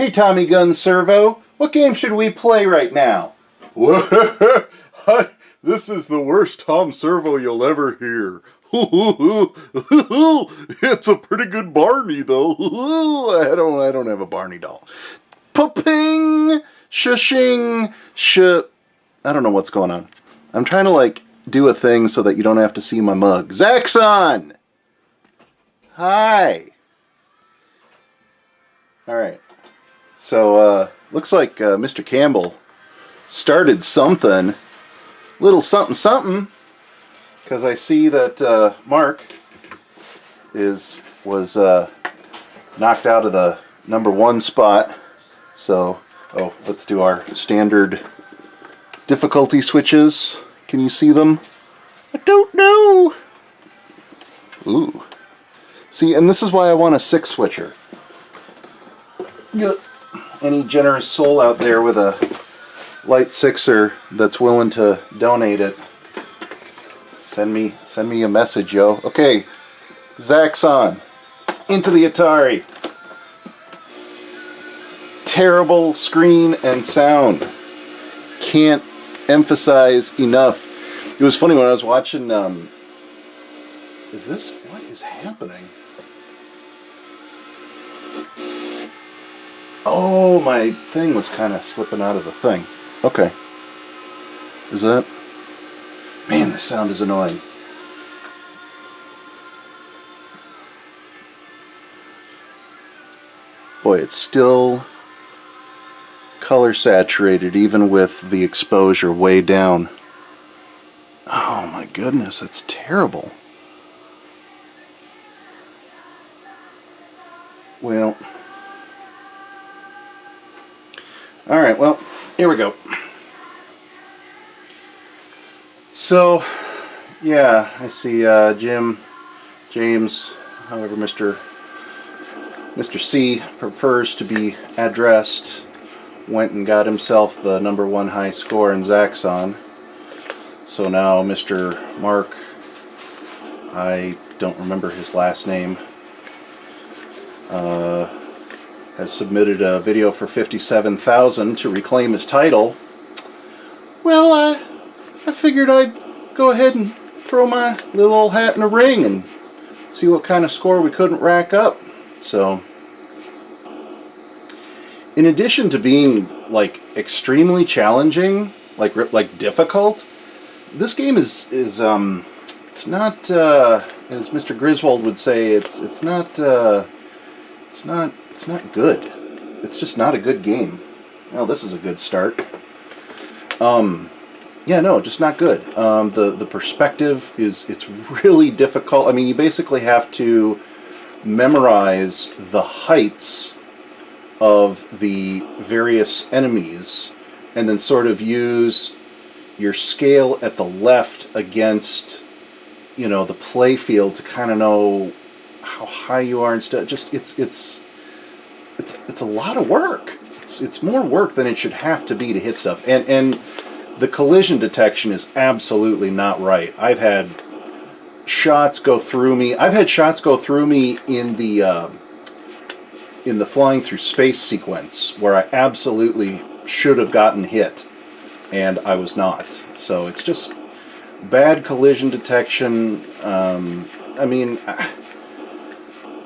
Hey Tommy Gun Servo, what game should we play right now? This is the worst Tom Servo you'll ever hear. It's a pretty good Barney though. I don't have a Barney doll. Ping, shushing, I don't know what's going on. I'm trying to do a thing so that you don't have to see my mug. Zaxxon! Hi! Alright. So, looks like Mr. Campbell started something. Little something something. Because I see that Mark was knocked out of the #1 spot. So, let's do our standard difficulty switches. Can you see them? I don't know. Ooh. See, and this is why I want a 6 switcher. Any generous soul out there with a light 6er that's willing to donate it, send me a message, yo. Okay, Zaxxon, into the Atari. Terrible screen and sound. Can't emphasize enough. It was funny when I was watching, what is happening? Oh, my thing was kind of slipping out of the thing. Okay. Is that? Man, the sound is annoying. Boy, it's still color saturated even with the exposure way down. Oh my goodness, that's terrible. Well, alright, well, here we go. So, yeah, I see James, however Mr. C prefers to be addressed, went and got himself the #1 high score in Zaxxon. So now Mr. Mark, I don't remember his last name, has submitted a video for 57,000 to reclaim his title. Well, I figured I'd go ahead and throw my little old hat in the ring and see what kind of score we couldn't rack up. So, in addition to being extremely challenging, like difficult, this game is it's not as Mr. Griswold would say, it's not good. It's just not a good game. Well, this is a good start. Yeah, no, just not good. The perspective it's really difficult. I mean, you basically have to memorize the heights of the various enemies and then sort of use your scale at the left against, the play field to kind of know how high you are and stuff. Just it's a lot of work. It's more work than it should have to be to hit stuff. And the collision detection is absolutely not right. I've had shots go through me. I've had shots go through me in the flying through space sequence where I absolutely should have gotten hit, and I was not. So it's just bad collision detection. I mean,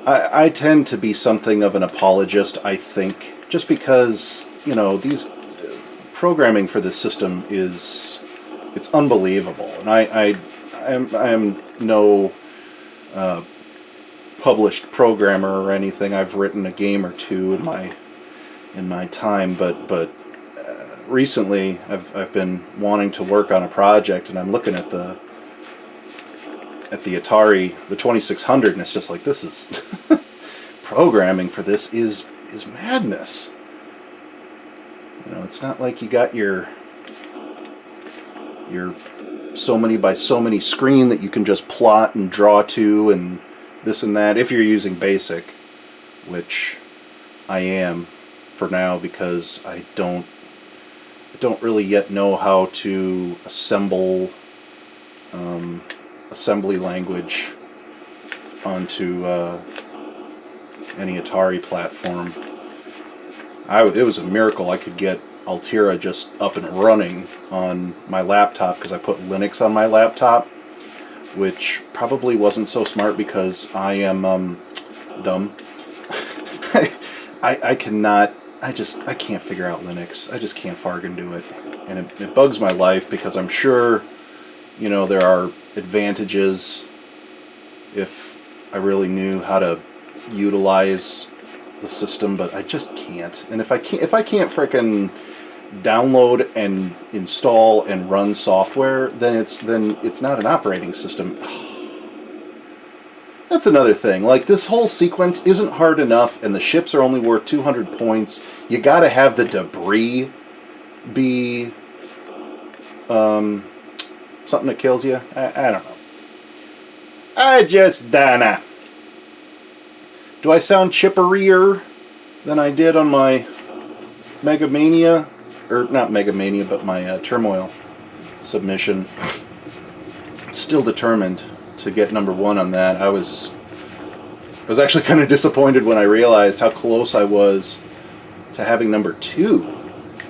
I tend to be something of an apologist, I think, just because, these programming for this system it's unbelievable. And I am no published programmer or anything. I've written a game or two in my time, but recently I've been wanting to work on a project, and I'm looking at the Atari, the 2600, and it's just like, this is programming for this is madness. It's not like you got your so many by so many screen that you can just plot and draw to and this and that, if you're using BASIC, which I am for now because I don't really yet know how to assemble assembly language onto any Atari platform. It was a miracle I could get Altera just up and running on my laptop because I put Linux on my laptop, which probably wasn't so smart because I am dumb. I cannot. I can't figure out Linux. I just can't fargan do it, and it bugs my life because I'm sure, there are advantages if I really knew how to utilize the system, but I just can't. And if I can't frickin' download and install and run software, then it's not an operating system. That's another thing. Like, this whole sequence isn't hard enough, and the ships are only worth 200 points. You gotta have the debris be something that kills you. I don't know. I just don't know. Do I sound chipperier than I did on my Megamania? Or not Megamania, but my Turmoil submission. Still determined to get number 1 on that. I was actually kind of disappointed when I realized how close I was to having number 2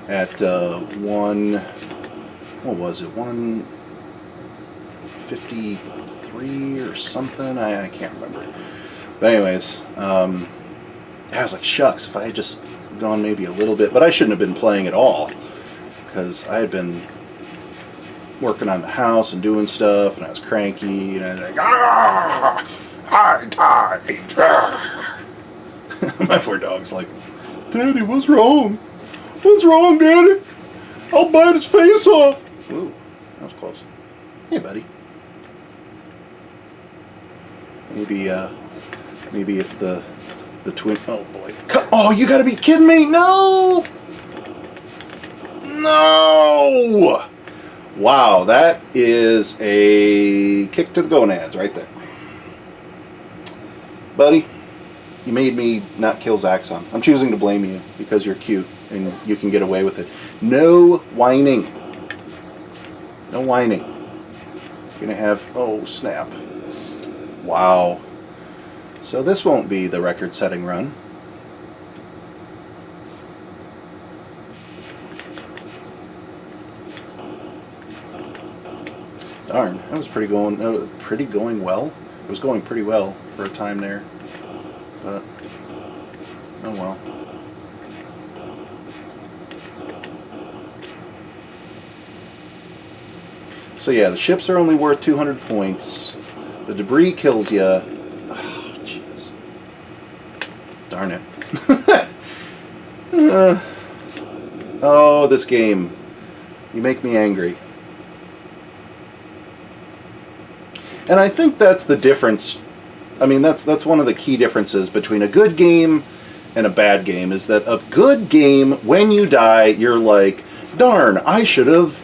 at what was it, 153 or something? I can't remember. But anyways, I was like, shucks, if I had just gone maybe a little bit, but I shouldn't have been playing at all because I had been working on the house and doing stuff, and I was cranky, and I was like, I died. My poor dog's like, Daddy, what's wrong? What's wrong, Daddy? I'll bite his face off. Ooh, that was close. Hey, buddy. Maybe if the twin... Oh, boy. Oh, you gotta be kidding me! No! No! Wow, that is a kick to the gonads right there. Buddy, you made me not kill Zaxxon. I'm choosing to blame you because you're cute and you can get away with it. No whining. No whining. Gonna have... Oh, snap. Wow. So this won't be the record-setting run. Darn, that was pretty going well. It was going pretty well for a time there, but oh well. So yeah, the ships are only worth 200 points. The debris kills you. Oh, jeez. Darn it. Oh, this game. You make me angry. And I think that's the difference. I mean, that's one of the key differences between a good game and a bad game, is that a good game, when you die, you're like, darn, I should have,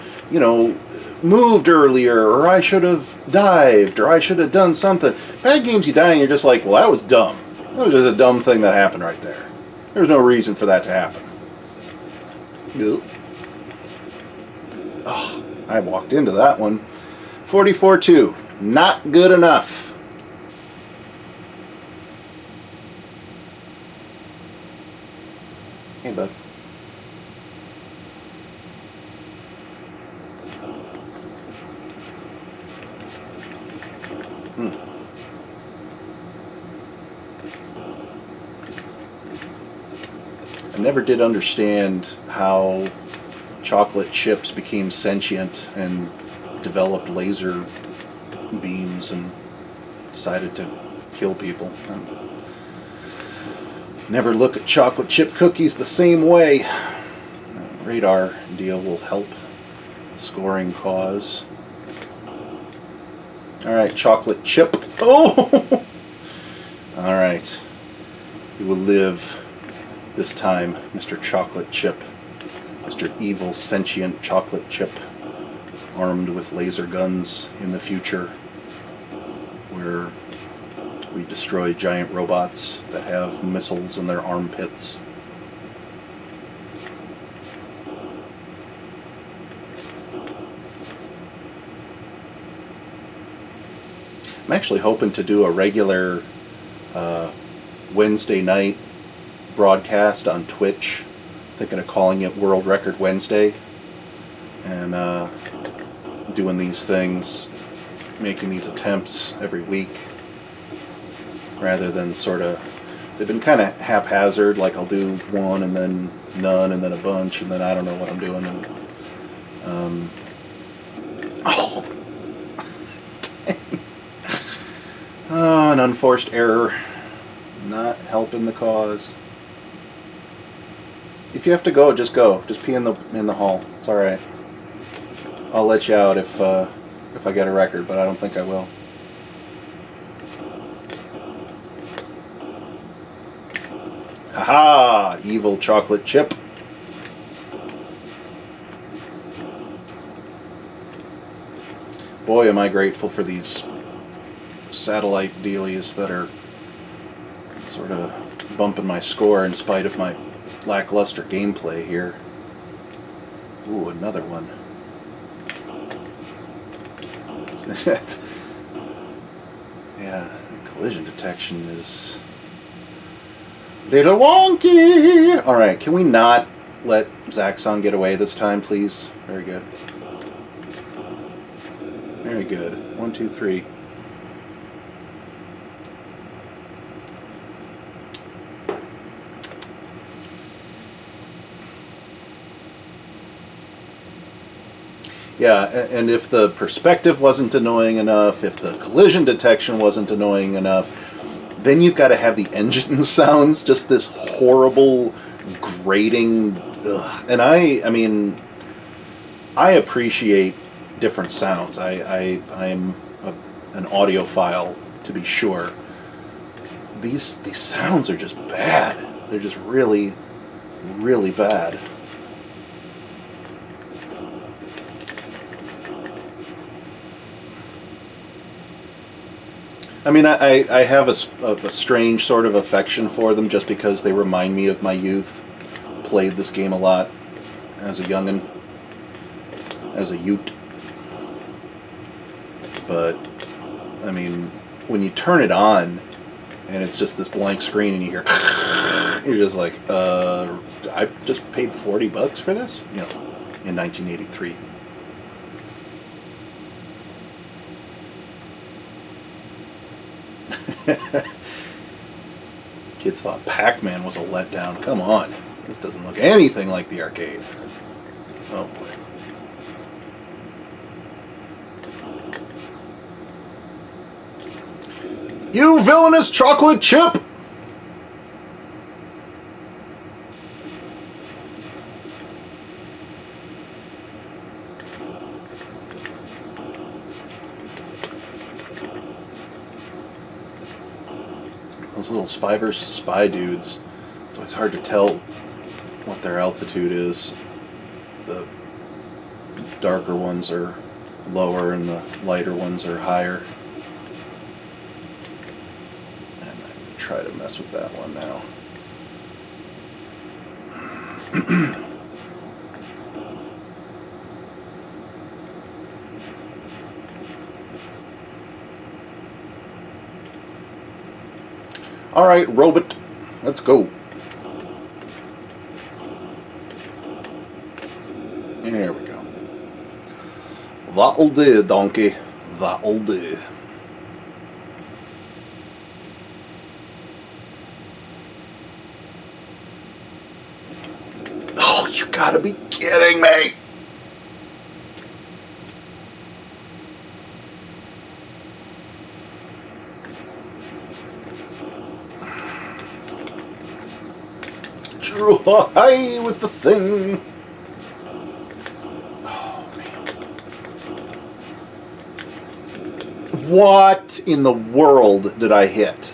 moved earlier, or I should have dived, or I should have done something. Bad games, you die and you're just like, well, that was dumb. That was just a dumb thing that happened right there. There's no reason for that to happen. Oh, I walked into that one. 44-2. Not good enough. Hey, bud. I never did understand how chocolate chips became sentient and developed laser beams and decided to kill people. Never look at chocolate chip cookies the same way. Radar deal will help scoring cause. Alright, chocolate chip. Oh! Alright. You will live this time, Mr. Chocolate Chip. Mr. Evil Sentient Chocolate Chip. Armed with laser guns in the future, where we destroy giant robots that have missiles in their armpits. I'm actually hoping to do a regular Wednesday night broadcast on Twitch Thinking of calling it World Record Wednesday, and doing these things, making these attempts every week, rather than sort of, they've been kind of haphazard, like I'll do one and then none and then a bunch and then I don't know what I'm doing. And oh, an unforced error, not helping the cause. If you have to go, just go. Just pee in the hall. It's all right. I'll let you out if I get a record, but I don't think I will. Haha! Evil chocolate chip. Boy, am I grateful for these satellite dealies that are sort of bumping my score in spite of my lackluster gameplay here. Ooh, another one. Yeah, collision detection is little wonky. All right, can we not let Zaxxon get away this time, please? Very good. Very good. 1, 2, 3. Yeah, and if the perspective wasn't annoying enough, if the collision detection wasn't annoying enough, then you've got to have the engine sounds, just this horrible grating. Ugh. And I mean, I appreciate different sounds. I'm an audiophile, to be sure. These sounds are just bad. They're just really, really bad. I mean, I have a strange sort of affection for them just because they remind me of my youth. Played this game a lot as a youngin', as a ute. But, I mean, when you turn it on and it's just this blank screen and you hear, you're just like, I just paid $40 for this? You know, in 1983. Kids thought Pac-Man was a letdown. Come on. This doesn't look anything like the arcade. Oh boy. You villainous chocolate chip! Those little spy versus spy dudes, it's always hard to tell what their altitude is. The darker ones are lower and the lighter ones are higher. And I'm going to try to mess with that one now. All right, robot, let's go. There we go. That'll do, donkey. That'll do. Oh, you gotta be kidding me. Drew high with the thing. Oh, man. What in the world did I hit?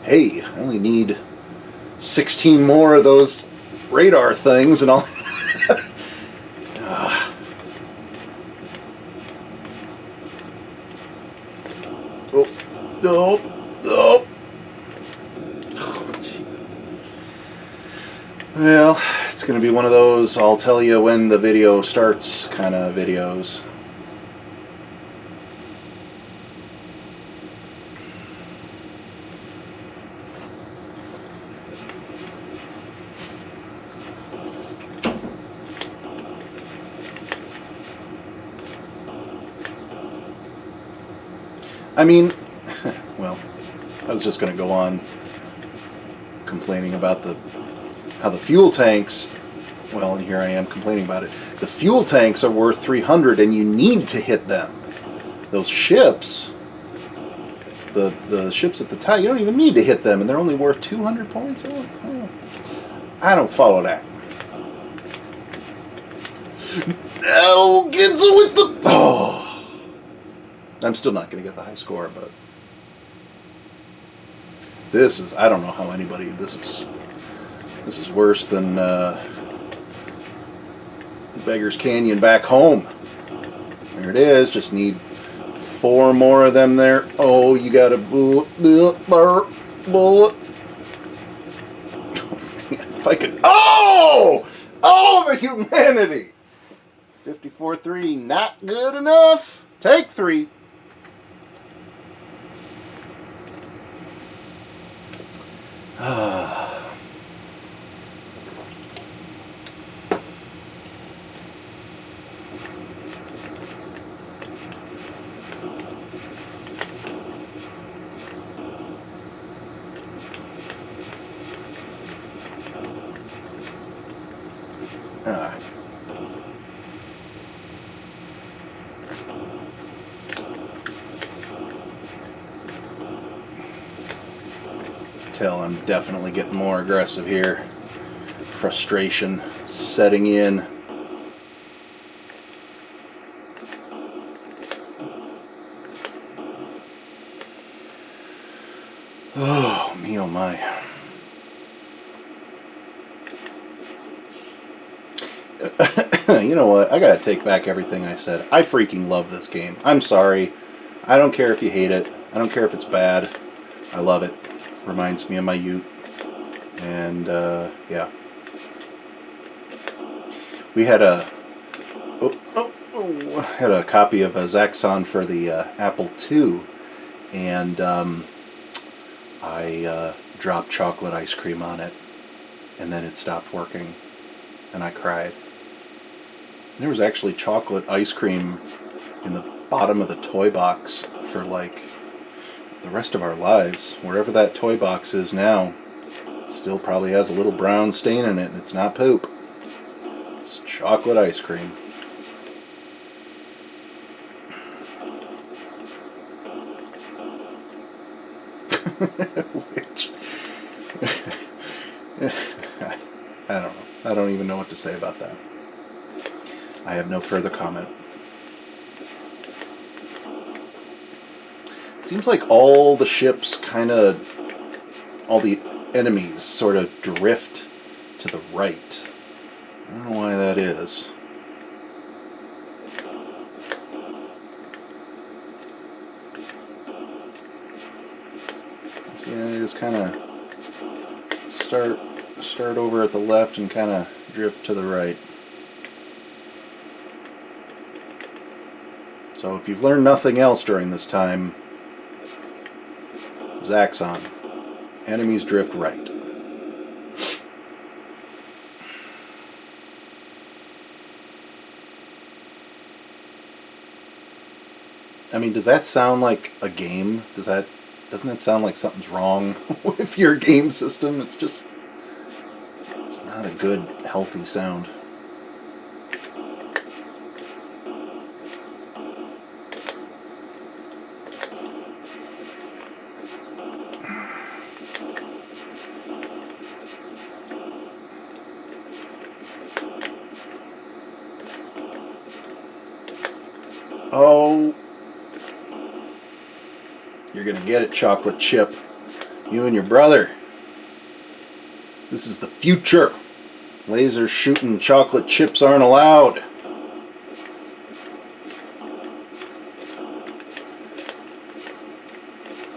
Hey, I only need 16 more of those radar things and I'll... Oh, no, no. Well, it's going to be one of those I'll tell you when the video starts kind of videos. I mean, well, I was just going to go on complaining about how the fuel tanks. Well, and here I am complaining about it. The fuel tanks are worth 300, and you need to hit them. Those ships, the ships at the top, you don't even need to hit them, and they're only worth 200 points. I don't follow that. Now gets with the. Oh, I'm still not going to get the high score, but this is. I don't know how anybody. This is worse than Beggar's Canyon back home. There it is. Just need 4 more of them there. Oh, you got a bullet. Bullet. If I could. Oh! Oh, the humanity! 54-3, not good enough. Take 3. Tell I'm definitely getting more aggressive here. Frustration setting in. Oh, me oh my. You know what? I gotta take back everything I said. I freaking love this game. I'm sorry. I don't care if you hate it. I don't care if it's bad. I love it. Reminds me of my youth. And, yeah. We had had a copy of Zaxxon for the Apple II. And I dropped chocolate ice cream on it. And then it stopped working. And I cried. There was actually chocolate ice cream in the bottom of the toy box for like the rest of our lives. Wherever that toy box is now, it still probably has a little brown stain in it, and it's not poop. It's chocolate ice cream. Which I don't know. I don't even know what to say about that. I have no further comment. Seems like all the ships all the enemies sort of drift to the right. I don't know why that is. So yeah, they just kind of start over at the left and kind of drift to the right. So if you've learned nothing else during this time, Zaxxon, enemies drift right. I mean, does that sound like a game? Doesn't that sound like something's wrong with your game system? It's not a good, healthy sound. Oh, you're gonna get it, chocolate chip. You and your brother. This is the future. Laser shooting chocolate chips aren't allowed.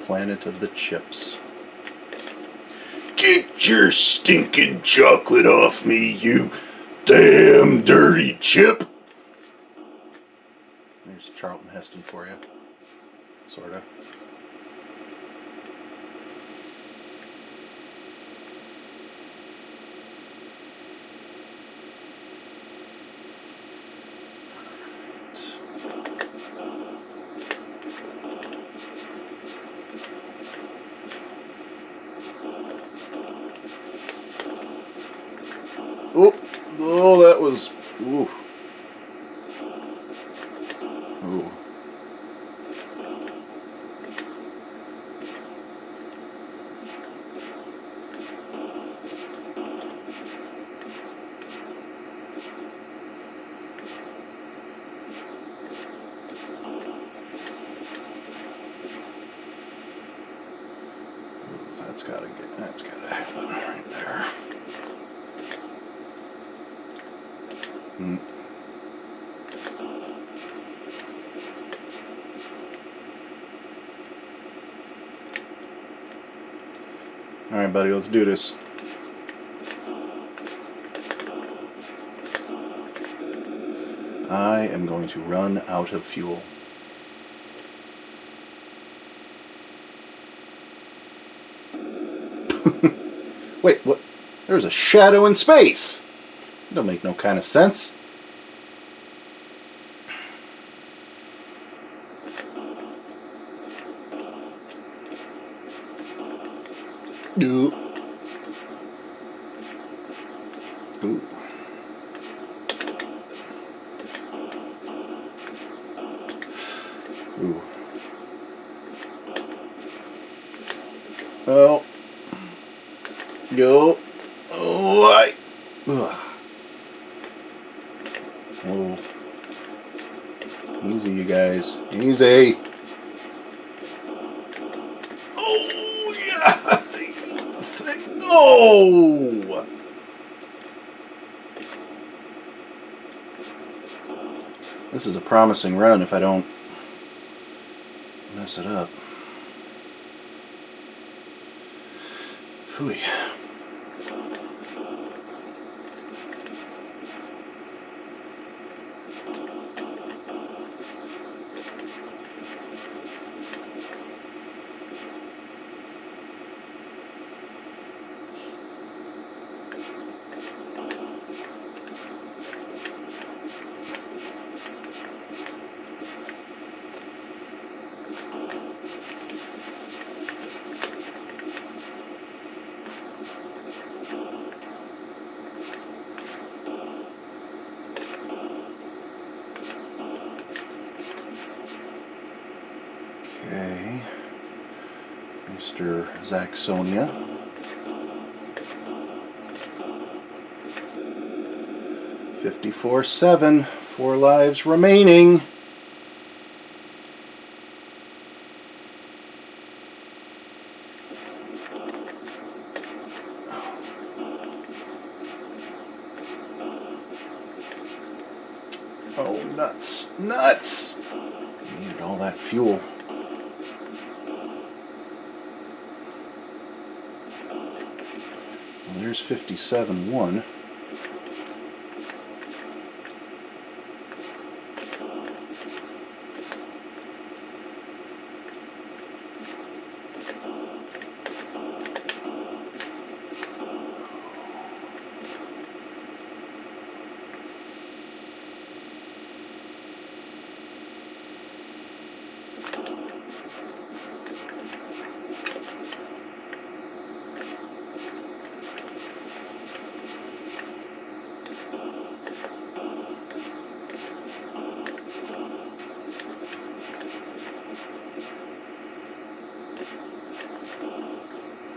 Planet of the Chips. Get your stinking chocolate off me, you damn dirty chip. There's Charlton Heston for you. Sorta. was... Ooh. Ooh. That's gotta happen right there. All right, buddy, let's do this. I am going to run out of fuel. Wait, what? There's a shadow in space! That don't make no kind of sense. Ooh. Ooh. Ooh. Oh. Go. Oh, ugh. Oh. Easy, you guys. Easy. Oh, yeah. Oh. This is a promising run if I don't mess it up. Phooey. Okay, Mr. Zaxxonia. $54.7, 4 lives remaining. Oh, nuts, nuts! Needed all that fuel. Well, there's 57.1.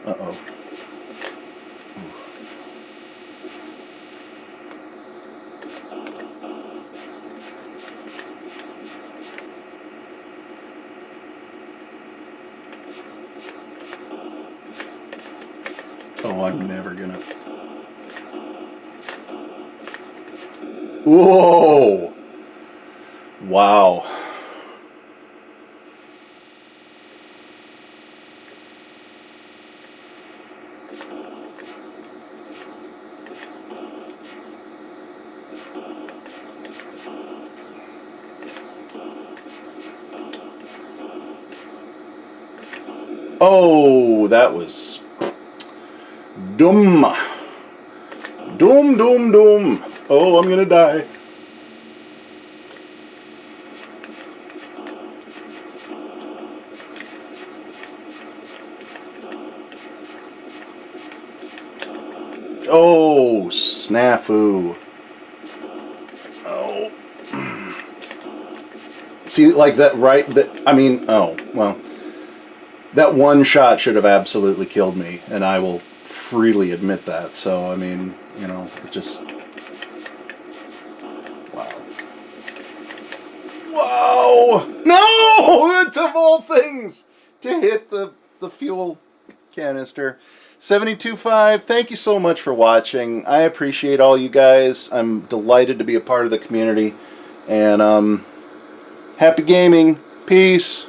Uh-oh. Oh, I'm never gonna... Whoa! Wow. Oh, that was dumb. Doom, doom, doom. Oh, I'm gonna die. Oh, snafu. See, like that, right? That I mean, oh well, that one shot should have absolutely killed me, and I will freely admit that. So I mean, you know, it just wow, wow, no! It's of all things to hit the fuel canister. 72.5, thank you so much for watching. I appreciate all you guys. I'm delighted to be a part of the community. And happy gaming. Peace.